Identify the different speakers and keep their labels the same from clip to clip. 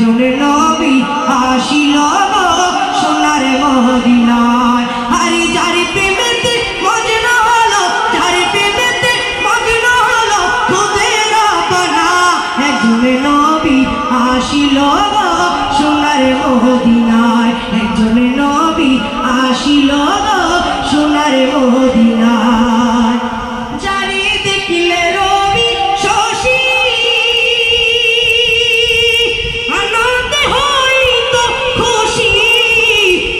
Speaker 1: একজন নবী আসিল সোনার মদিনায়। আরে যার প্রেমেতে মগ্ন হলো, যার প্রেমেতে মগ্ন হলো খুদে রব্বানা। একজন নবী আসিল সোনার মদিনায়, একজন নবী আসিল সোনার মদিনায়। যারে দেখিলে রবি শশী আনন্দ হইত খুশি,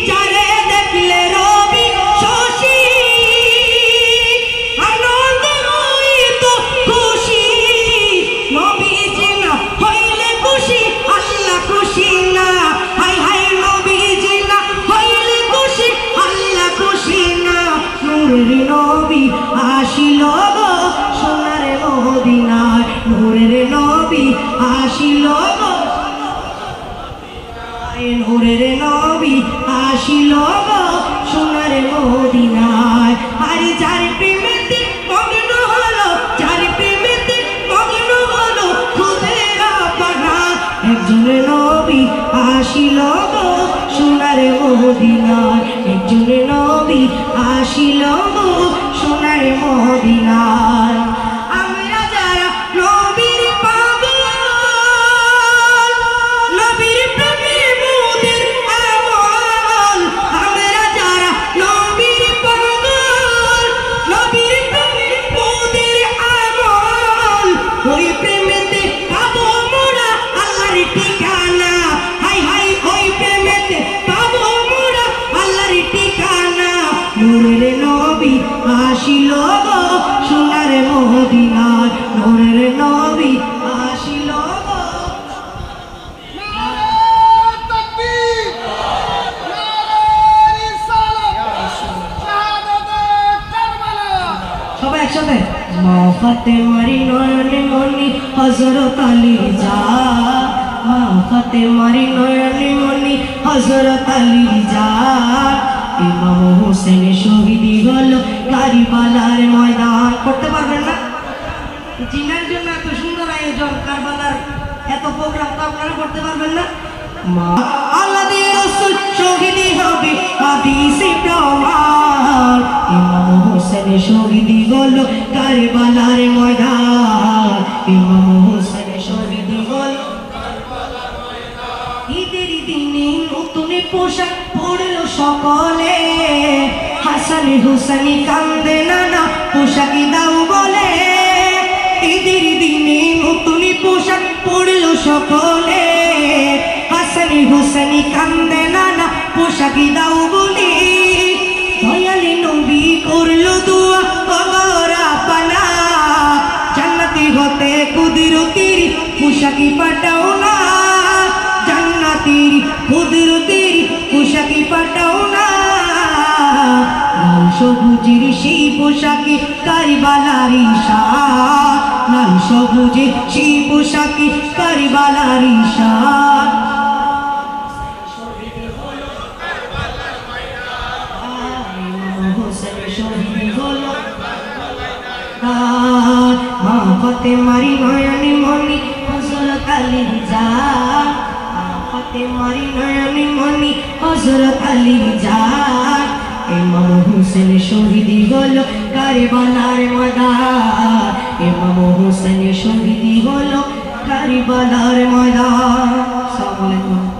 Speaker 1: যারে দেখলে রবি শশী আনন্দ হইত খুশি। নবীজি না হইলে খুশি আল্লাহ খুশি না, হাই হাই নবীজি না হইলে খুশি আল্লাহ খুশি না। নূরের নবী আসিল সোনার মদিনায়, নূরের নবী আসিল, নূরের নবী আসিল সোনার মদিনায়। আরে যার প্রেমেতে মগ্ন হলো, যার প্রেমেতে মগ্ন হলো খুদে রব্বানা। একজন নবী আসিল সোনার মদিনায়, একজন নবী আসিল সোনার মদিনায়। আমরা যারা নবীর পাগল, নবীর প্রেমে মোদের আমল। আমরা যারা নবীর পাগল, নবীর প্রেমে মোদের আমল। ওই প্রেমেতে পাবো মোরা আল্লাহর ঠিকানা, হাই হাই ওই প্রেমেতে পাবো মোরা আল্লাহর ঠিকানা। নূরের নবী আসিল সোনার মদিনায়, নূরের নবী আসিল। সবাই একসাথে। মা ফাতেমারি নয়নে মনি হযরত আলী যা, মা ফাতেমারি নয়নে মনি হযরত আলী যা। ইমাম হোসেন শহীদি হলো কারবালার ময়দান। করতে পারবেন না? জিনার জন্য এত সুন্দর আয়োজন, কারবালার এত প্রোগ্রাম তো আপনারা করতে পারবেন না? মা আল্লাহর রাসূল শহীদি হবে হাদিসে প্রমাণ। ইমাম হোসেন শহীদি হলো কারবালার ময়দান, ইমাম হোসেন শহীদি হলো কারবালার ময়দান। ঈদের দিনে নতুন পোশাক পরলো সকলে, হাসান হুসাইন কান্দে নানা পোশাকি দাও বলে। ঈদের দিনে নতুন পোশাক পরলো সকলে, হাসান হুসাইন কান্দে নানা পোশাকি দাও বলে। দয়ালে নবী করলো দোয়া বাবারা পানা, জান্নাতি হতে কুদরতির পোশাকি পাঠাও না, জান্নাতির কুদরতির পোশাকি পাঠাও না। লাল সবুজের সেই পোশাকে কারবালার ঈশান, লাল সবুজের সেই পোশাকে কারবালার ঈশান। মা ফাতেমারি নয়নে মনি হযরত আলী যা, মা ফাতেমারি নয়নে মনি হযরত আলী যা। ইমাম হোসেন শহীদি হলো কারবালার ময়দান, ইমাম হোসেন শহীদি হলো কারবালার ময়দান। আসসালামু আলাইকুম।